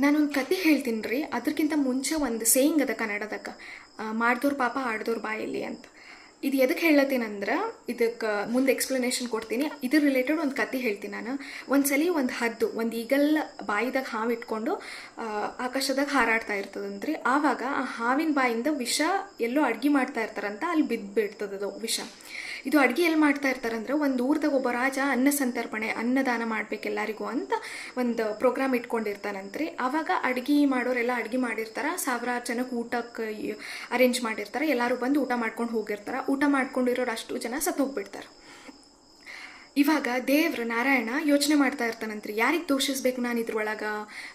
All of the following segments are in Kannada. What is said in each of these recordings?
ನಾನೊಂದು ಕತೆ ಹೇಳ್ತೀನಿ ರೀ. ಅದಕ್ಕಿಂತ ಮುಂಚೆ ಒಂದು ಸೇಯಿಂಗ್ ಅದ ಕನ್ನಡದಾಗ, ಮಾಡ್ದವ್ರ ಪಾಪ ಆಡ್ದವ್ರ ಬಾಯಲ್ಲಿ ಅಂತ. ಇದು ಎದಕ್ಕೆ ಹೇಳತ್ತೀನಂದ್ರೆ ಇದಕ್ಕೆ ಮುಂದೆ ಎಕ್ಸ್ಪ್ಲನೇಷನ್ ಕೊಡ್ತೀನಿ. ಇದ್ರ ರಿಲೇಟೆಡ್ ಒಂದು ಕತೆ ಹೇಳ್ತೀನಿ ನಾನು. ಒಂದ್ಸಲಿ ಒಂದು ಹದ್ದು ಒಂದು ಈಗಲ್ ಬಾಯಿದಾಗ ಹಾವು ಇಟ್ಕೊಂಡು ಆಕಾಶದಾಗ ಹಾರಾಡ್ತಾ ಇರ್ತದಂತ್ರಿ. ಆವಾಗ ಆ ಹಾವಿನ ಬಾಯಿಂದ ವಿಷ ಎಲ್ಲೋ ಅಡ್ಗೆ ಮಾಡ್ತಾ ಇರ್ತಾರಂತ, ಅಲ್ಲಿ ಬಿದ್ದುಬಿಡ್ತದದು ವಿಷ. ಇದು ಅಡುಗೆ ಎಲ್ಲಿ ಮಾಡ್ತಾ ಇರ್ತಾರಂದ್ರೆ, ಒಂದು ಊರ್ದಾಗ ಒಬ್ಬ ರಾಜ ಅನ್ನ ಸಂತರ್ಪಣೆ, ಅನ್ನದಾನ ಮಾಡ್ಬೇಕು ಎಲ್ಲರಿಗೂ ಅಂತ ಒಂದು ಪ್ರೋಗ್ರಾಮ್ ಇಟ್ಕೊಂಡಿರ್ತಾನಂತ್ರಿ. ಆವಾಗ ಅಡುಗೆ ಮಾಡೋರೆಲ್ಲ ಅಡುಗೆ ಮಾಡಿರ್ತಾರೆ, ಸಾವಿರಾರು ಜನಕ್ಕೆ ಊಟಕ್ಕೆ ಅರೇಂಜ್ ಮಾಡಿರ್ತಾರೆ. ಎಲ್ಲರೂ ಬಂದು ಊಟ ಮಾಡ್ಕೊಂಡು ಹೋಗಿರ್ತಾರೆ. ಊಟ ಮಾಡ್ಕೊಂಡಿರೋರು ಅಷ್ಟು ಜನ ಸತ್ತು ಹೋಗ್ಬಿಡ್ತಾರೆ. ಇವಾಗ ದೇವ್ರ ನಾರಾಯಣ ಯೋಚನೆ ಮಾಡ್ತಾ ಇರ್ತಾನಂತ್ರಿ, ಯಾರಿಗೆ ದೋಷಿಸ್ಬೇಕು ನಾನು ಇದ್ರೊಳಗೆ.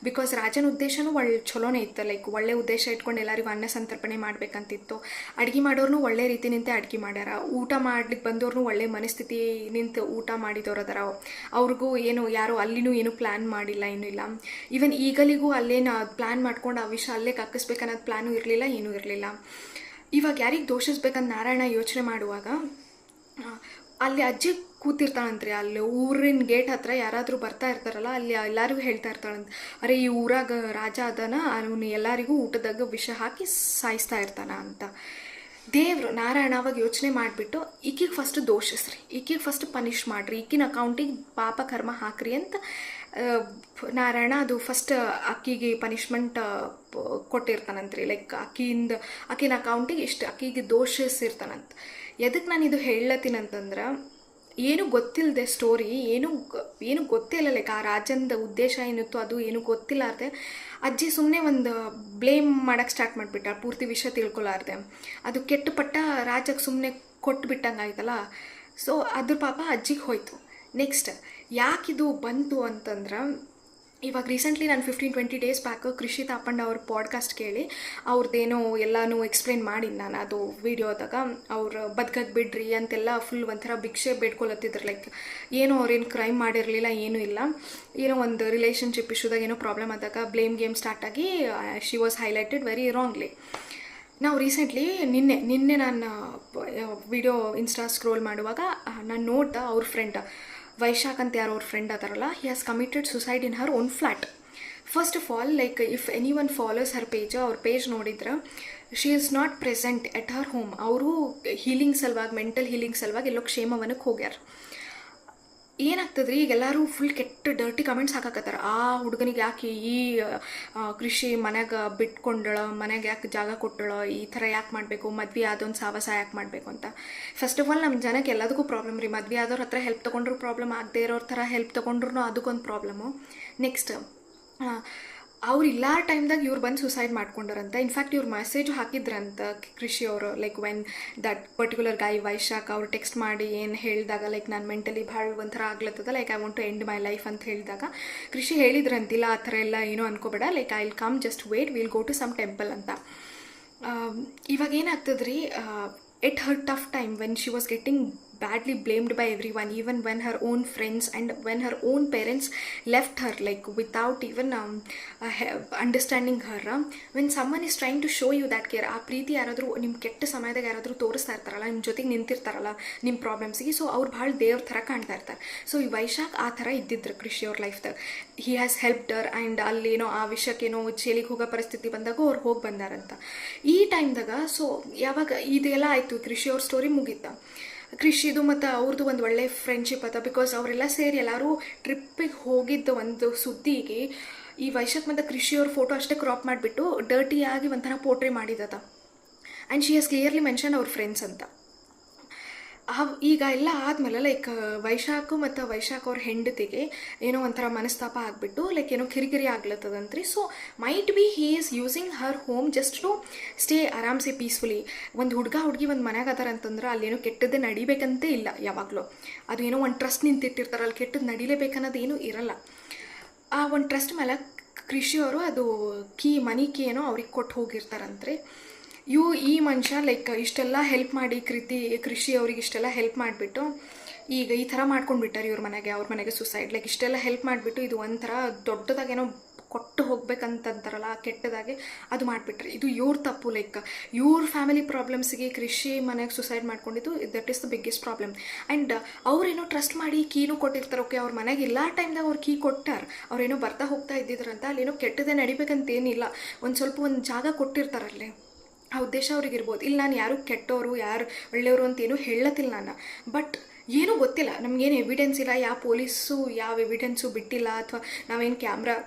ಬಿಕಾಸ್ ರಾಜನ ಉದ್ದೇಶನೂ ಚಲೋನೇ ಇತ್ತು, ಲೈಕ್ ಒಳ್ಳೆ ಉದ್ದೇಶ ಇಟ್ಕೊಂಡು ಎಲ್ಲರಿಗೂ ಅನ್ನ ಸಂತರ್ಪಣೆ ಮಾಡ್ಬೇಕಂತಿತ್ತು. ಅಡುಗೆ ಮಾಡೋರ್ನು ಒಳ್ಳೆ ರೀತಿ ನಿಂತೆ ಅಡುಗೆ ಮಾಡ್ಯಾರ, ಊಟ ಮಾಡ್ಲಿಕ್ಕೆ ಬಂದವ್ರನ್ನೂ ಒಳ್ಳೆ ಮನಸ್ಥಿತಿ ನಿಂತು ಊಟ ಮಾಡಿದವ್ರು ಅದಾರ. ಅವ್ರಿಗೂ ಏನು ಯಾರು ಅಲ್ಲಿನೂ ಏನು ಪ್ಲ್ಯಾನ್ ಮಾಡಿಲ್ಲ, ಏನೂ ಇಲ್ಲ. ಈವನ್ ಈಗಲಿಗೂ ಅಲ್ಲೇನು ಪ್ಲ್ಯಾನ್ ಮಾಡ್ಕೊಂಡು ಆ ವಿಷಯ ಅಲ್ಲೇ ಕಕ್ಕಿಸ್ಬೇಕನ್ನೋದು ಪ್ಲ್ಯಾನು ಇರಲಿಲ್ಲ, ಏನೂ ಇರಲಿಲ್ಲ. ಇವಾಗ ಯಾರಿಗೆ ದೋಷಿಸ್ಬೇಕಂತ ನಾರಾಯಣ ಯೋಚನೆ ಮಾಡುವಾಗ ಅಲ್ಲಿ ಅಜ್ಜಿ ಕೂತಿರ್ತಾಳಂತ್ರಿ. ಅಲ್ಲಿ ಊರಿನ ಗೇಟ್ ಹತ್ರ ಯಾರಾದರೂ ಬರ್ತಾ ಇರ್ತಾರಲ್ಲ, ಅಲ್ಲಿ ಎಲ್ಲರಿಗೂ ಹೇಳ್ತಾ ಇರ್ತಾಳಂತ, ಅರೆ ಈ ಊರಾಗ ರಾಜ ಅದನ, ಅವನು ಎಲ್ಲರಿಗೂ ಊಟದಾಗ ವಿಷ ಹಾಕಿ ಸಾಯಿಸ್ತಾ ಇರ್ತಾನ ಅಂತ. ದೇವ್ರು ನಾರಾಯಣ ಅವಾಗ ಯೋಚನೆ ಮಾಡಿಬಿಟ್ಟು, ಈಕಿಗೆ ಫಸ್ಟ್ ದೋಷಿಸ್ರಿ, ಈಕಿಗೆ ಫಸ್ಟ್ ಪನಿಷ್ ಮಾಡಿರಿ, ಈಕಿನ ಅಕೌಂಟಿಗೆ ಪಾಪ ಕರ್ಮ ಹಾಕ್ರಿ ಅಂತ ನಾರಾಯಣ ಅದು ಫಸ್ಟ್ ಅಕ್ಕಿಗೆ ಪನಿಷ್ಮೆಂಟ್ ಕೊಟ್ಟಿರ್ತಾನಂತ್ರಿ. ಲೈಕ್ ಆಕಿನ ಅಕೌಂಟಿಗೆ ಇಷ್ಟು ಅಕ್ಕಿಗೆ ದೋಷಿಸಿರ್ತಾನಂತ. ಎದಕ್ಕೆ ನಾನು ಇದು ಹೇಳತ್ತೀನಂತಂದ್ರೆ, ಏನು ಗೊತ್ತಿಲ್ಲದೆ ಸ್ಟೋರಿ, ಏನು ಗೊತ್ತೇ ಇಲ್ಲ, ಲೈಕ್ ಆ ರಾಜಂದ ಉದ್ದೇಶ ಏನಿತ್ತು ಅದು ಏನು ಗೊತ್ತಿಲ್ಲಾರ್ದೆ ಅಜ್ಜಿ ಸುಮ್ಮನೆ ಒಂದು ಬ್ಲೇಮ್ ಮಾಡೋಕ್ಕೆ ಸ್ಟಾರ್ಟ್ ಮಾಡಿಬಿಟ್ಟ, ಪೂರ್ತಿ ವಿಷಯ ತಿಳ್ಕೊಲಾರ್ದೆ. ಅದು ಕೆಟ್ಟ ಪಟ್ಟ ರಾಜಕ್ಕೆ ಸುಮ್ಮನೆ ಕೊಟ್ಬಿಟ್ಟಂಗೆ ಆಯ್ತಲ್ಲ. ಸೊ ಅದ್ರ ಪಾಪ ಅಜ್ಜಿಗೆ ಹೋಯ್ತು. ನೆಕ್ಸ್ಟ್ ಯಾಕಿದು ಬಂತು ಅಂತಂದ್ರೆ, ಇವಾಗ ರೀಸೆಂಟ್ಲಿ ನಾನು 15-20 ಡೇಸ್ ಬ್ಯಾಕ್ ಕೃಷಿ ತಾಪಣ್ಣ ಅವ್ರ ಪಾಡ್ಕಾಸ್ಟ್ ಕೇಳಿ ಅವ್ರದ್ದೇನೋ ಎಲ್ಲನೂ ಎಕ್ಸ್ಪ್ಲೇನ್ ಮಾಡಿದ್ದು ನಾನು ಅದು ವೀಡಿಯೋದಾಗ. ಅವ್ರು ಬದುಕಕ್ಕೆ ಬಿಡ್ರಿ ಅಂತೆಲ್ಲ ಫುಲ್ ಒಂಥರ ಭಿಕ್ಷೆ ಬೇಡ್ಕೊಳತ್ತಿದ್ರು. ಲೈಕ್ ಏನೋ ಅವ್ರೇನು ಕ್ರೈಮ್ ಮಾಡಿರಲಿಲ್ಲ, ಏನೂ ಇಲ್ಲ, ಏನೋ ಒಂದು ರಿಲೇಷನ್ಶಿಪ್ ಇಶ್ಯೂದಾಗ ಏನೋ ಪ್ರಾಬ್ಲಮ್ ಆದಾಗ ಬ್ಲೇಮ್ ಗೇಮ್ ಸ್ಟಾರ್ಟ್ ಆಗಿ she was highlighted very wrongly. ನಾವು ರೀಸೆಂಟ್ಲಿ ನಿನ್ನೆ ನಾನು ವಿಡಿಯೋ ಇನ್ಸ್ಟಾ ಸ್ಕ್ರೋಲ್ ಮಾಡುವಾಗ ನಾನು ನೋಡ್ದೆ ಅವ್ರ ಫ್ರೆಂಡ್ ವೈಶಾಖ್ ಅಂತ ಯಾರು ಅವ್ರ ಫ್ರೆಂಡ್ ಅದಾರಲ್ಲ, he has committed suicide in her own flat. First of all, like if any one follows her page, ಅವ್ರ ಪೇಜ್ ನೋಡಿದ್ರೆ she is not present at her home. ಅವರು ಹೀಲಿಂಗ್ ಸಲುವಾಗಿ, ಮೆಂಟಲ್ ಹೀಲಿಂಗ್ ಸಲುವಾಗಿ ಎಲ್ಲೋ ಕ್ಷೇಮವನಕ್ಕೆ ಹೋಗ್ಯಾರ. ಏನಾಗ್ತದ್ರಿ, ಈಗ ಎಲ್ಲರೂ ಫುಲ್ ಕೆಟ್ಟ ಡರ್ಟಿ ಕಮೆಂಟ್ಸ್ ಹಾಕಕತ್ತಾರ. ಆ ಹುಡುಗನಿಗೆ ಯಾಕೆ ಈ ಕೃಷಿ ಮನೆಗೆ ಬಿಟ್ಕೊಂಡಳ, ಮನೆಗೆ ಯಾಕೆ ಜಾಗ ಕೊಟ್ಟಳ, ಈ ಥರ ಯಾಕೆ ಮಾಡಬೇಕು, ಮದ್ವೆ ಆದೊಂದು ಸಾವಸ ಯಾಕೆ ಮಾಡಬೇಕು ಅಂತ. ಫಸ್ಟ್ ಆಫ್ ಆಲ್ ನಮ್ಮ ಜನಕ್ಕೆ ಎಲ್ಲದಕ್ಕೂ ಪ್ರಾಬ್ಲಮ್ ರೀ. ಮದ್ವೆ ಆದವ್ರ ಹತ್ರ ಹೆಲ್ಪ್ ತೊಗೊಂಡ್ರು ಪ್ರಾಬ್ಲಮ್, ಆಗದೆ ಇರೋರ ಥರ ಹೆಲ್ಪ್ ತೊಗೊಂಡ್ರು ಅದಕ್ಕೊಂದು ಪ್ರಾಬ್ಲಮ್ಮು. ನೆಕ್ಸ್ಟ್ ಅವ್ರು ಇಲ್ಲ ಟೈಮ್ದಾಗ ಇವ್ರು ಬಂದು ಸುಸೈಡ್ ಮಾಡ್ಕೊಂಡಾರಂತ. ಇನ್ಫ್ಯಾಕ್ಟ್ ಇವ್ರು ಮೆಸೇಜು ಹಾಕಿದ್ರಂತ ಕೃಷಿ ಅವರು, ಲೈಕ್ ವೆನ್ ದಟ್ ಪರ್ಟಿಕ್ಯುಲರ್ ಗೈ ವೈಶಾಖ್ ಅವ್ರು ಟೆಕ್ಸ್ಟ್ ಮಾಡಿ ಏನು ಹೇಳಿದಾಗ, ಲೈಕ್ ನಾನು ಮೆಂಟಲಿ ಭಾಳ ಒಂಥರ ಆಗ್ಲತ್ತದ, like I want to end my life ಅಂತ ಹೇಳಿದಾಗ ಕೃಷಿ ಹೇಳಿದ್ರಂತಿಲ್ಲ ಆ ಥರ ಎಲ್ಲ ಏನೂ ಅನ್ಕೋಬೇಡ, like I will come, just wait, will go to some temple ಅಂತ. ಇವಾಗ ಏನಾಗ್ತದೆ ರೀ, at her tough time when she was getting badly blamed by everyone, even when her own friends and when her own parents left her, like without even understanding her. When someone is trying to show you that care, ಆ ಪ್ರೀತಿ ಯಾರಾದರೂ ನಿಮ್ಮ ಕೆಟ್ಟ ಸಮಯದಾಗ ಯಾರಾದರೂ ತೋರಿಸ್ತಾ ಇರ್ತಾರಲ್ಲ, ನಿಮ್ಮ ಜೊತೆಗೆ ನಿಂತಿರ್ತಾರಲ್ಲ ನಿಮ್ಮ ಪ್ರಾಬ್ಲಮ್ಸಿಗೆ, ಸೊ ಅವ್ರು ಭಾಳ ದೇವ್ರ ಥರ ಕಾಣ್ತಾ ಇರ್ತಾರೆ. ಸೊ ಈ ವೈಶಾಖ್ ಆ ಥರ ಇದ್ದಿದ್ರು ಕೃಷಿ ಅವ್ರ ಲೈಫ್ದಾಗ. He has helped her, and ಅಲ್ಲೇನೋ ಆ ವಿಷಯಕ್ಕೇನೋ ಜೈಲಿಗೆ ಹೋಗೋ ಪರಿಸ್ಥಿತಿ ಬಂದಾಗ ಅವ್ರು ಹೋಗಿ ಬಂದಾರಂತ. ಈ ಟೈಮ್ದಾಗ ಸೊ ಯಾವಾಗ ಇದೆಲ್ಲ ಆಯಿತು, ಕೃಷಿ ಅವ್ರ ಸ್ಟೋರಿ ಮುಗೀತ. ಕೃಷಿದು ಮತ್ತು ಅವ್ರದ್ದು ಒಂದು ಒಳ್ಳೆ ಫ್ರೆಂಡ್ಶಿಪ್ ಅದ. ಬಿಕಾಸ್ ಅವರೆಲ್ಲ ಸೇರಿ ಎಲ್ಲರೂ ಟ್ರಿಪ್ಪಿಗೆ ಹೋಗಿದ್ದ ಒಂದು ಸುದ್ದಿಗೆ ಈ ವೈಶಾಖ್ ಮತ್ತು ಕೃಷಿಯವ್ರ ಫೋಟೋ ಅಷ್ಟೇ ಕ್ರಾಪ್ ಮಾಡಿಬಿಟ್ಟು ಡರ್ಟಿಯಾಗಿ ಒಂಥರ ಪೋರ್ಟ್ರೇ ಮಾಡಿದದ. And she has clearly mention ಅವ್ರ ಫ್ರೆಂಡ್ಸ್ ಅಂತ. ಈಗ ಎಲ್ಲ ಆದಮೇಲೆ ಲೈಕ್ ವೈಶಾಖ್ ಮತ್ತು ವೈಶಾಖ್ ಅವ್ರ ಹೆಂಡತಿಗೆ ಏನೋ ಒಂಥರ ಮನಸ್ತಾಪ ಆಗಿಬಿಟ್ಟು ಲೈಕ್ ಏನೋ ಕಿರಿಕಿರಿ ಆಗ್ಲತ್ತದಂತ್ರಿ. So might be he is using her home just to stay ಆರಾಮ್ಸೆ ಪೀಸ್ಫುಲಿ. ಒಂದು ಹುಡುಗಿ ಒಂದು ಮನೆಗೆ ಅದಾರ ಅಂತಂದ್ರೆ ಅಲ್ಲೇನೋ ಕೆಟ್ಟದ್ದೇ ನಡಿಬೇಕಂತೇ ಇಲ್ಲ ಯಾವಾಗಲೂ. ಅದು ಏನೋ ಒಂದು ಟ್ರಸ್ಟ್ ನಿಂತಿಟ್ಟಿರ್ತಾರೆ, ಅಲ್ಲಿ ಕೆಟ್ಟದ್ದು ನಡಿಲೇಬೇಕನ್ನೋದು ಏನೂ ಇರಲ್ಲ. ಆ ಒಂದು ಟ್ರಸ್ಟ್ ಮೇಲೆ ಕೃಷಿಯವರು ಅದು ಮನಿ ಕೀ ಏನೋ ಅವ್ರಿಗೆ ಕೊಟ್ಟು ಹೋಗಿರ್ತಾರಂತ್ರಿ. ಈ ಮನುಷ್ಯ ಲೈಕ್ ಇಷ್ಟೆಲ್ಲ ಹೆಲ್ಪ್ ಮಾಡಿ ಕೃಷಿ ಅವ್ರಿಗೆ ಇಷ್ಟೆಲ್ಲ ಹೆಲ್ಪ್ ಮಾಡಿಬಿಟ್ಟು ಈಗ ಈ ಥರ ಮಾಡ್ಕೊಂಡ್ಬಿಟ್ಟಾರೆ ಅವ್ರ ಮನೆಗೆ ಸುಸೈಡ್. ಲೈಕ್ ಇಷ್ಟೆಲ್ಲ ಹೆಲ್ಪ್ ಮಾಡಿಬಿಟ್ಟು ಇದು ಒಂಥರ ದೊಡ್ಡದಾಗೇನೋ ಕೊಟ್ಟು ಹೋಗ್ಬೇಕಂತಂತಾರಲ್ಲ ಆ ಕೆಟ್ಟದಾಗೆ ಅದು ಮಾಡಿಬಿಟ್ರಿ. ಇದು ಇವ್ರ ತಪ್ಪು. ಲೈಕ್ ಇವ್ರ ಫ್ಯಾಮಿಲಿ ಪ್ರಾಬ್ಲಮ್ಸಿಗೆ ಕೃಷಿ ಮನೆಗೆ ಸುಸೈಡ್ ಮಾಡ್ಕೊಂಡಿದ್ದು that is the biggest problem. And ಅವ್ರೇನೋ ಟ್ರಸ್ಟ್ ಮಾಡಿ ಕೀನೂ ಕೊಟ್ಟಿರ್ತಾರೆ. ಓಕೆ, ಅವ್ರ ಮನೆಗೆ ಇಲ್ಲ ಟೈಮ್ದಾಗ ಅವ್ರು ಕೀ ಕೊಟ್ಟಾರ, ಅವ್ರೇನೋ ಬರ್ತಾ ಹೋಗ್ತಾ ಇದ್ದಿದ್ರಂತ, ಅಲ್ಲೇನೋ ಕೆಟ್ಟದೇ ನಡಿಬೇಕಂತೇನಿಲ್ಲ, ಒಂದು ಜಾಗ ಕೊಟ್ಟಿರ್ತಾರಲ್ಲಿ, ಆ ಉದ್ದೇಶ ಅವ್ರಿಗೆ ಇರ್ಬೋದು. ಇಲ್ಲ, ನಾನು ಯಾರು ಕೆಟ್ಟವರು ಯಾರು ಒಳ್ಳೆಯವರು ಅಂತೇನು ಹೇಳತ್ತಿಲ್ಲ ನಾನು, ಬಟ್ ಏನೂ ಗೊತ್ತಿಲ್ಲ, ನಮಗೇನು ಎವಿಡೆನ್ಸ್ ಇಲ್ಲ, ಯಾವ ಪೊಲೀಸು ಯಾವ ಎವಿಡೆನ್ಸು ಬಿಟ್ಟಿಲ್ಲ, ಅಥವಾ ನಾವೇನು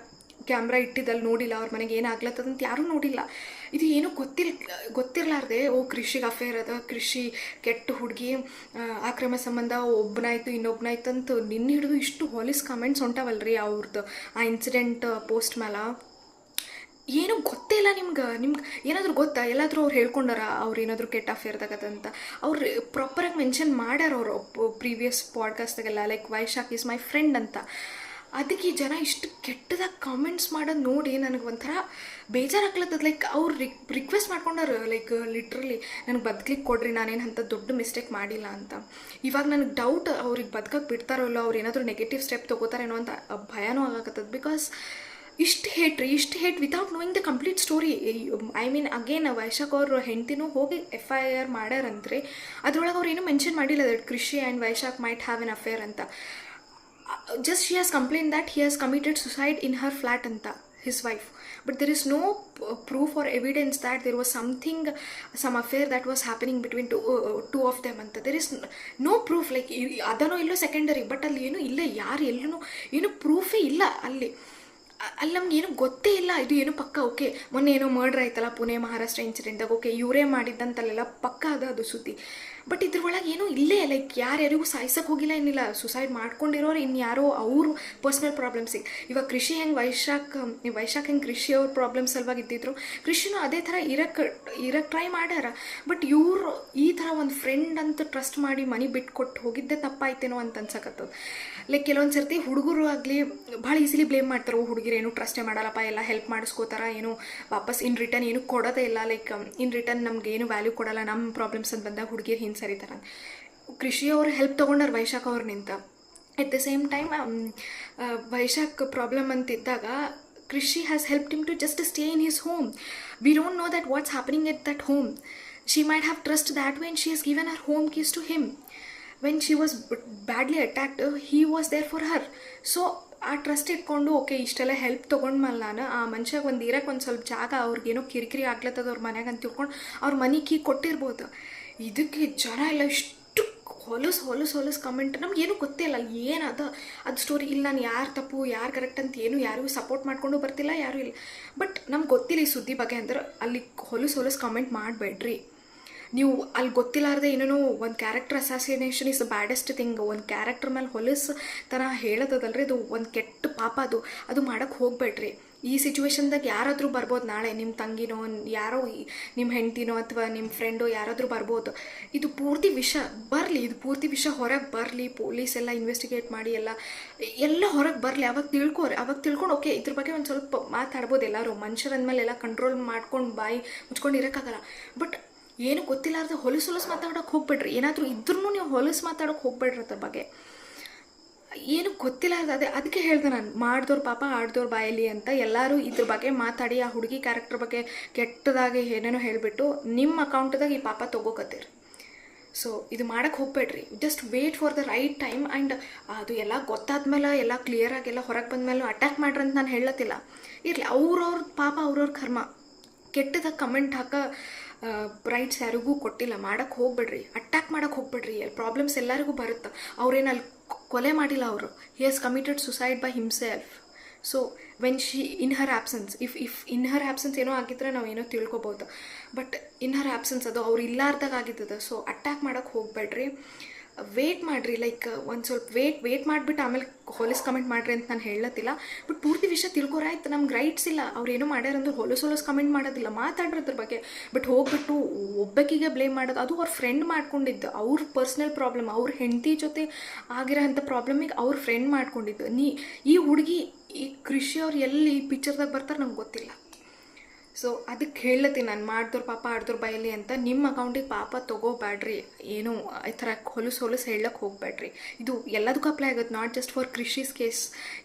ಕ್ಯಾಮ್ರಾ ಇಟ್ಟಿದ್ದಲ್ಲಿ ನೋಡಿಲ್ಲ, ಅವ್ರ ಮನೆಗೆ ಏನಾಗ್ಲತ್ತದಂತ ಯಾರೂ ನೋಡಿಲ್ಲ. ಇದು ಏನೂ ಗೊತ್ತಿರಲಾರ್ದೆ ಕೃಷಿಗೆ ಅಫೇರ್ ಅದ, ಕೃಷಿ ಕೆಟ್ಟ ಹುಡುಗಿ, ಅಕ್ರಮ ಸಂಬಂಧ, ಒಬ್ಬನಾಯ್ತು ಇನ್ನೊಬ್ಬನಾಯ್ತು ಅಂತ ನಿನ್ನೆ ಹಿಡಿದು ಇಷ್ಟು ಹೊಲೀಸ್ ಕಮೆಂಟ್ಸ್ ಹೊಂಟಾವಲ್ರಿ ಅವ್ರದ್ದು ಆ ಇನ್ಸಿಡೆಂಟ್ ಪೋಸ್ಟ್ ಮೇಲೆ. ಏನೂ ಗೊತ್ತೇ ಇಲ್ಲ. ನಿಮ್ಗೆ ಏನಾದರೂ ಗೊತ್ತಾ? ಎಲ್ಲಾದರೂ ಅವ್ರು ಹೇಳ್ಕೊಂಡಾರ ಅವ್ರು ಏನಾದರೂ ಕೆಟ್ಟ ಅಫೇರ್ದಾಗದಂತ? ಅವ್ರು ಪ್ರಾಪರಾಗಿ ಮೆನ್ಷನ್ ಮಾಡ್ಯಾರ ಅವರು ಪ್ರೀವಿಯಸ್ ಪಾಡ್ಕಾಸ್ಟ್ದಾಗೆಲ್ಲ, like Vaishakh is my friend ಅಂತ. ಅದಕ್ಕೆ ಈ ಜನ ಇಷ್ಟು ಕೆಟ್ಟದಾಗಿ ಕಾಮೆಂಟ್ಸ್ ಮಾಡೋದು ನೋಡಿ ನನಗೆ ಒಂಥರ ಬೇಜಾರಾಗ್ಲತ್ತದ. ಲೈಕ್ ಅವ್ರು ರಿಕ್ವೆಸ್ಟ್ ಮಾಡ್ಕೊಂಡಾರ, ಲೈಕ್ ಲಿಟ್ರಲಿ ನನಗೆ ಬದುಕಲಿಕ್ಕೆ ಕೊಡ್ರಿ, ನಾನೇನು ಅಂತ ದೊಡ್ಡ ಮಿಸ್ಟೇಕ್ ಮಾಡಿಲ್ಲ ಅಂತ. ಇವಾಗ ನನಗೆ ಡೌಟ್, ಅವ್ರಿಗೆ ಬದುಕಕ್ಕೆ ಬಿಡ್ತಾರೋ ಇಲ್ಲ, ಅವ್ರು ಏನಾದರೂ ನೆಗೆಟಿವ್ ಸ್ಟೆಪ್ ತೊಗೋತಾರೇನೋ ಅಂತ ಭಯನೂ ಆಗಾಕತ್ತದ. ಬಿಕಾಸ್ ಇಷ್ಟು hate without knowing the complete story. I mean again Vaishakh ಅವ್ರ ಹೆಂಡ್ತಿನೂ ಹೋಗಿ FIR ಮಾಡ್ಯಾರಂದ್ರೆ ಅದ್ರೊಳಗೆ ಅವ್ರು ಏನೂ ಮೆನ್ಷನ್ ಮಾಡಿಲ್ಲ that Krishi and Vaishakh might have an affair ಅಂತ. Just she has complain that he has committed suicide in her flat ಅಂತ, his wife, but there is no proof or evidence that there was some affair that was happening between two of them anta. There is no proof. Like adano illo secondary, but alli ಏನು ಇಲ್ಲ, ಯಾರು ಎಲ್ಲೂ ಏನು ಪ್ರೂಫೇ ಇಲ್ಲ ಅಲ್ಲಿ ನಮ್ಗೆ ಏನೂ ಗೊತ್ತೇ ಇಲ್ಲ. ಇದು ಏನು ಪಕ್ಕ ಓಕೆ, ಮೊನ್ನೆ ಏನೋ ಮರ್ಡ್ರ್ ಆಯ್ತಲ್ಲ ಪುಣೆ ಮಹಾರಾಷ್ಟ್ರ ಇನ್ಸಿಡೆಂಟಾಗ, ಓಕೆ ಇವರೇ ಮಾಡಿದ್ದಂತಲ್ಲೆಲ್ಲ ಪಕ್ಕ ಅದು ಸುದ್ದಿ. ಬಟ್ ಇದ್ರೊಳಗೆ ಏನೂ ಇಲ್ಲೇ, ಲೈಕ್ ಯಾರ್ಯಾರಿಗೂ ಸಾಯ್ಸಕ್ಕೆ ಹೋಗಿಲ್ಲ, ಏನಿಲ್ಲ. ಸುಸೈಡ್ ಮಾಡ್ಕೊಂಡಿರೋರು ಇನ್ಯಾರೋ ಅವ್ರ ಪರ್ಸ್ನಲ್ ಪ್ರಾಬ್ಲಮ್ಸಿಗೆ. ಇವಾಗ ಕೃಷಿ ಹೆಂಗೆ ವೈಶಾಖ್ ಹೆಂಗೆ ಕೃಷಿ ಅವ್ರ ಪ್ರಾಬ್ಲಮ್ ಸಲುವಾಗಿ ಇದ್ದಿದ್ರು, ಕೃಷಿನೂ ಅದೇ ಥರ ಇರಕ್ಕೆ ಟ್ರೈ ಮಾಡ್ಯಾರ. ಬಟ್ ಇವರು ಈ ಥರ ಒಂದು ಫ್ರೆಂಡ್ ಅಂತ ಟ್ರಸ್ಟ್ ಮಾಡಿ ಮನೆ ಬಿಟ್ಕೊಟ್ಟು ಹೋಗಿದ್ದೆ ತಪ್ಪಾಯ್ತೇನೋ ಅಂತ ಅನ್ಸಕತ್ತದ. ಲೈಕ್ ಕೆಲವೊಂದು ಸರ್ತಿ ಹುಡುಗರು ಆಗಲಿ ಭಾಳ ಈಸಿಲಿ ಬ್ಲೇಮ್ ಮಾಡ್ತಾರೆ, ಹುಡುಗಿರು ಏನು ಟ್ರಸ್ಟೇ ಮಾಡಲ್ಲಪ್ಪ, ಎಲ್ಲ ಹೆಲ್ಪ್ ಮಾಡಿಸ್ಕೋತಾರ, ಏನು ವಾಪಸ್ ಇನ್ ರಿಟರ್ನ್ ಏನು ಕೊಡೋದೇ ಇಲ್ಲ, ಲೈಕ್ ಇನ್ ರಿಟರ್ನ್ ನಮ್ಗೆ ಏನು ವ್ಯಾಲ್ಯೂ ಕೊಡಲ್ಲ, ನಮ್ಮ ಪ್ರಾಬ್ಲಮ್ಸ್ ಅಂತ ಬಂದಾಗ ಹುಡುಗಿರು ಹಿಂದೆ ಸರಿತಾರ. ಕೃಷಿ ಅವ್ರು ಹೆಲ್ಪ್ ತೊಗೊಂಡಾರ ವೈಶಾಖ್ ಅವ್ರನಿಂದ. At the same time Vaishakh problem ಅಂತಿದ್ದಾಗ Krishi has help him to just stay in his home. We don't know that what's happening at that home. She might have trust that when she has given her home keys to him. When she was badly attacked he was there for her. So ಆ ಟ್ರಸ್ಟ್ ಇಟ್ಕೊಂಡು ಓಕೆ ಇಷ್ಟೆಲ್ಲ ಹೆಲ್ಪ್ ತೊಗೊಂಡ್ಮೇಲೆ ನಾನು ಆ ಮನುಷ್ಯಾಗ ಒಂದು ಇರಕ್ಕೆ ಒಂದು ಸ್ವಲ್ಪ ಜಾಗ, ಅವ್ರಿಗೇನೋ ಕಿರಿಕಿರಿ ಆಗ್ಲತ್ತದ ಅವ್ರ ಮನೆಗೆ ಅಂತ ತಿಳ್ಕೊಂಡು ಅವ್ರ ಮನೆ ಕೀ ಕೊಟ್ಟಿರ್ಬೋದು. ಇದಕ್ಕೆ ಜನ ಎಲ್ಲ ಇಷ್ಟು ಹೊಲಸು ಕಮೆಂಟ್, ನಮ್ಗೇನು ಗೊತ್ತೇ ಇಲ್ಲ ಏನದ ಅದು ಸ್ಟೋರಿ. ಇಲ್ಲ, ನಾನು ಯಾರು ತಪ್ಪು ಯಾರು ಕರೆಕ್ಟ್ ಅಂತ ಏನು ಯಾರಿಗೂ ಸಪೋರ್ಟ್ ಮಾಡ್ಕೊಂಡು ಬರ್ತಿಲ್ಲ, ಯಾರೂ ಇಲ್ಲ. ಬಟ್ ನಮ್ಗೆ ಗೊತ್ತಿಲ್ಲ ಈ ಸುದ್ದಿ ಬಗ್ಗೆ ಅಂದ್ರೆ ಅಲ್ಲಿ ಹೊಲಸು ಕಮೆಂಟ್ ಮಾಡಬೇಡ್ರಿ. ನೀವು ಅಲ್ಲಿ ಗೊತ್ತಿಲ್ಲಾರ್ದೆ ಏನೇನೋ ಒಂದು character assassination is the baddest thing. ಒಂದು ಕ್ಯಾರೆಕ್ಟರ್ ಮೇಲೆ ಹೊಲಸು ಥರ ಹೇಳೋದಲ್ರಿ, ಅದು ಒಂದು ಕೆಟ್ಟ ಪಾಪ. ಅದು ಮಾಡೋಕ್ಕೆ ಹೋಗಬೇಡ್ರಿ. ಈ ಸಿಚುವೇಶನ್ದಾಗ ಯಾರಾದರೂ ಬರ್ಬೋದು, ನಾಳೆ ನಿಮ್ಮ ತಂಗಿನೋ ಯಾರೋ ನಿಮ್ಮ ಹೆಂಡ್ತಿನೋ ಅಥವಾ ನಿಮ್ಮ ಫ್ರೆಂಡೋ ಯಾರಾದರೂ ಬರ್ಬೋದು. ಇದು ಪೂರ್ತಿ ಪೂರ್ತಿ ವಿಷಯ ಹೊರಗೆ ಬರಲಿ, ಪೊಲೀಸ್ ಎಲ್ಲ ಇನ್ವೆಸ್ಟಿಗೇಟ್ ಮಾಡಿ ಎಲ್ಲ ಹೊರಗೆ ಬರಲಿ. ಅವಾಗ ತಿಳ್ಕೊಂಡು ಓಕೆ ಇದ್ರ ಬಗ್ಗೆ ಒಂದು ಸ್ವಲ್ಪ ಮಾತಾಡ್ಬೋದು ಎಲ್ಲರೂ. ಮನುಷ್ಯರಂದ್ಮೇಲೆ ಎಲ್ಲ ಕಂಟ್ರೋಲ್ ಮಾಡ್ಕೊಂಡು ಬಾಯಿ ಮುಚ್ಕೊಂಡು ಇರೋಕ್ಕಾಗಲ್ಲ. ಬಟ್ ಏನು ಗೊತ್ತಿಲ್ಲಾರ್ದೆ ಹೊಲಸು ಮಾತಾಡೋಕೆ ಹೋಗ್ಬೇಡ್ರಿ. ಏನಾದರೂ ಇದ್ರೂ ನೀವು ಹೊಲಸು ಮಾತಾಡೋಕೆ ಹೋಗ್ಬೇಡ್ರಿ ಅದ್ರ ಬಗ್ಗೆ. ಏನು ಗೊತ್ತಿಲ್ಲಾರ್ದೆ ಅದಕ್ಕೆ ಹೇಳ್ದೆ ನಾನು, ಮಾಡಿದವ್ರು ಪಾಪ ಆಡ್ದವ್ರು ಬಾಯಲ್ಲಿ ಅಂತ. ಎಲ್ಲರೂ ಇದ್ರ ಬಗ್ಗೆ ಮಾತಾಡಿ ಆ ಹುಡುಗಿ ಕ್ಯಾರೆಕ್ಟರ್ ಬಗ್ಗೆ ಕೆಟ್ಟದಾಗಿ ಏನೇನೋ ಹೇಳಿಬಿಟ್ಟು ನಿಮ್ಮ ಅಕೌಂಟ್ದಾಗ ಈ ಪಾಪ ತೊಗೋಕತ್ತೀರಿ. ಸೊ ಇದು ಮಾಡೋಕ್ಕೆ ಹೋಗ್ಬೇಡ್ರಿ. Just wait for the right time. And ಅದು ಎಲ್ಲ ಗೊತ್ತಾದ್ಮೇಲೆ ಎಲ್ಲ ಕ್ಲಿಯರಾಗಿ ಎಲ್ಲ ಹೊರಗೆ ಬಂದಮೇಲೆ ಅಟ್ಯಾಕ್ ಮಾಡ್ರಿ ಅಂತ ನಾನು ಹೇಳತ್ತಿಲ್ಲ. ಇರಲಿ, ಅವ್ರವ್ರ ಪಾಪ ಅವ್ರವ್ರ ಕರ್ಮ. ಕೆಟ್ಟದಾಗ ಕಮೆಂಟ್ ರೈಟ್ಸ್ ಯಾರಿಗೂ ಕೊಟ್ಟಿಲ್ಲ. ಮಾಡೋಕ್ಕೆ ಹೋಗ್ಬೇಡ್ರಿ, ಅಟ್ಯಾಕ್ ಮಾಡೋಕ್ಕೆ ಹೋಗ್ಬೇಡ್ರಿ. ಪ್ರಾಬ್ಲಮ್ಸ್ ಎಲ್ಲರಿಗೂ ಬರುತ್ತೆ. ಅವ್ರೇನು ಅಲ್ಲಿ ಕೊಲೆ ಮಾಡಿಲ್ಲ, ಅವರು ಹಿ has committed suicide by himself. So when she in Har absence, if in Har absence ಏನೋ ಆಗಿದ್ರೆ ನಾವು ಏನೋ ತಿಳ್ಕೊಬೋದು. ಬಟ್ ಇನ್ ಹರ್ ಆ್ಯಬ್ಸೆನ್ಸ್ ಅದು ಅವ್ರು ಇಲ್ಲಾರ್ದಾಗ ಆಗಿದ್ದದ. ಸೊ ಅಟ್ಯಾಕ್ ಮಾಡೋಕ್ಕೆ ಹೋಗ್ಬೇಡ್ರಿ, ವೇಟ್ ಮಾಡಿರಿ. ಲೈಕ್ ಒಂದು ಸ್ವಲ್ಪ ವೇಟ್ ಮಾಡಿಬಿಟ್ಟು ಆಮೇಲೆ ಹೊಲಸು ಕಮೆಂಟ್ ಮಾಡಿರಿ ಅಂತ ನಾನು ಹೇಳತ್ತಿಲ್ಲ. ಬಟ್ ಪೂರ್ತಿ ವಿಷಯ ತಿಳ್ಕೊರಾಯ್ತು. ನಮ್ಗೆ ರೈಟ್ಸ್ ಇಲ್ಲ. ಅವ್ರು ಏನೋ ಮಾಡ್ಯಾರಂದ್ರೆ ಹೊಲಸು ಕಮೆಂಟ್ ಮಾಡೋದಿಲ್ಲ, ಮಾತಾಡಿರೋದ್ರ ಬಗ್ಗೆ. ಬಟ್ ಹೋಗ್ಬಿಟ್ಟು ಒಬ್ಬಕಿಗೆ ಬ್ಲೇಮ್ ಮಾಡೋದು, ಅದು ಅವ್ರ ಫ್ರೆಂಡ್ ಮಾಡ್ಕೊಂಡಿದ್ದು, ಅವ್ರ ಪರ್ಸ್ನಲ್ ಪ್ರಾಬ್ಲಮ್, ಅವ್ರ ಹೆಂಡತಿ ಜೊತೆ ಆಗಿರೋ ಅಂಥ ಪ್ರಾಬ್ಲಮಿಗೆ ಅವ್ರ ಫ್ರೆಂಡ್ ಮಾಡ್ಕೊಂಡಿದ್ದು. ಈ ಹುಡುಗಿ ಈ ಕೃಷಿ ಅವ್ರು ಎಲ್ಲಿ ಪಿಕ್ಚರ್ದಾಗ ಬರ್ತಾರೆ ನಮ್ಗೆ ಗೊತ್ತಿಲ್ಲ. ಸೊ ಅದಕ್ಕೆ ಹೇಳತ್ತೀನಿ ನಾನು, ಮಾಡ್ದವ್ರು ಪಾಪ ಆಡ್ದವ್ರು ಬಾಯಲ್ಲಿ ಅಂತ. ನಿಮ್ಮ ಅಕೌಂಟಿಗೆ ಪಾಪ ತೊಗೋಬೇಡ್ರಿ, ಏನೋ ಈ ಥರ ಹೊಲಸು ಹೇಳಕ್ಕೆ ಹೋಗ್ಬೇಡ್ರಿ. ಇದು ಎಲ್ಲದಕ್ಕೂ ಅಪ್ಲೈ ಆಗುತ್ತೆ, ನಾಟ್ ಜಸ್ಟ್ ಫಾರ್ ಕೃಷಿಸ್ ಕೇಸ್,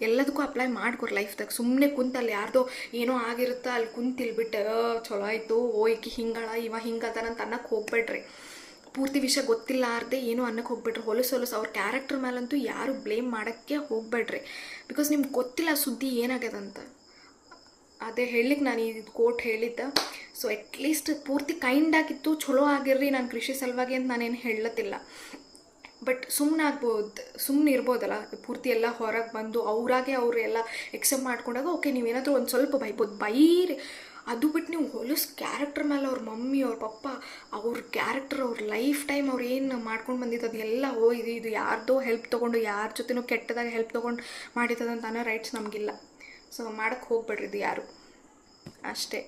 ಎಲ್ಲದಕ್ಕೂ ಅಪ್ಲೈ ಮಾಡ್ಕೊರಿ ಲೈಫ್ದಾಗ. ಸುಮ್ಮನೆ ಕುಂತಲ್ಲಿ ಯಾರ್ದೋ ಏನೋ ಆಗಿರುತ್ತಾ ಅಲ್ಲಿ ಕುಂತಿಲ್ಬಿಟ್ಟು ಚಲೋ ಆಯಿತು, ಈಕಿ ಹಿಂಗಳ ಇವ ಹಿಂಗದಾರಂತ ಅನ್ನಕ್ಕೆ ಹೋಗ್ಬೇಡ್ರಿ. ಪೂರ್ತಿ ವಿಷಯ ಗೊತ್ತಿಲ್ಲಾರ್ದೆ ಏನೋ ಅನ್ನಕ್ಕೆ ಹೋಗ್ಬೇಡ್ರಿ. ಹೊಲಸು ಅವ್ರ ಕ್ಯಾರೆಕ್ಟರ್ ಮೇಲಂತೂ ಯಾರು ಬ್ಲೇಮ್ ಮಾಡೋಕ್ಕೆ ಹೋಗ್ಬೇಡ್ರಿ. ಬಿಕಾಸ್ ನಿಮ್ಗೆ ಗೊತ್ತಿಲ್ಲ ಸುದ್ದಿ ಏನಾಗ್ಯದಂತ. ಅದೇ ಹೇಳಲಿಕ್ಕೆ ನಾನು ಈ ಕೋಟ್ ಹೇಳಿದ್ದೆ. ಸೊ ಅಟ್ಲೀಸ್ಟ್ ಪೂರ್ತಿ ಕೈಂಡ್ ಆಗಿತ್ತು, ಚಲೋ ಆಗಿರ್ರಿ, ನಾನು ಕೃಷಿ ಸಲುವಾಗಿ ಅಂತ ನಾನೇನು ಹೇಳತ್ತಿಲ್ಲ. ಬಟ್ ಸುಮ್ಮನೆ ಇರ್ಬೋದಲ್ಲ, ಪೂರ್ತಿ ಎಲ್ಲ ಹೊರಗೆ ಬಂದು ಅವರಾಗೆ ಅವರು ಎಲ್ಲ ಎಕ್ಸೆಪ್ಟ್ ಮಾಡ್ಕೊಂಡಾಗ ಓಕೆ, ನೀವೇನಾದರೂ ಒಂದು ಸ್ವಲ್ಪ ಬೈರಿ. ಅದು ಬಿಟ್ಟು ನೀವು ಹೊಲಸು ಕ್ಯಾರೆಕ್ಟರ್ ಮೇಲೆ ಅವ್ರ ಮಮ್ಮಿ ಅವ್ರ ಪಪ್ಪ ಅವ್ರ ಕ್ಯಾರೆಕ್ಟರ್ ಅವ್ರ ಲೈಫ್ ಟೈಮ್ ಅವ್ರು ಏನು ಮಾಡ್ಕೊಂಡು ಬಂದಿದ್ದು ಅದೆಲ್ಲ ಇದು ಯಾರ್ದೋ ಹೆಲ್ಪ್ ತೊಗೊಂಡು ಯಾರ ಜೊತೆನೂ ಕೆಟ್ಟದಾಗ ಹೆಲ್ಪ್ ತೊಗೊಂಡು ಮಾಡಿದ್ದದಂತ ಅನ್ನೋ ರೈಟ್ಸ್ ನಮಗಿಲ್ಲ. ಸೊ ಮಾಡೋಕ್ಕೆ ಹೋಗ್ಬೇಡ್ರಿ ಇದು ಯಾರು, ಅಷ್ಟೇ.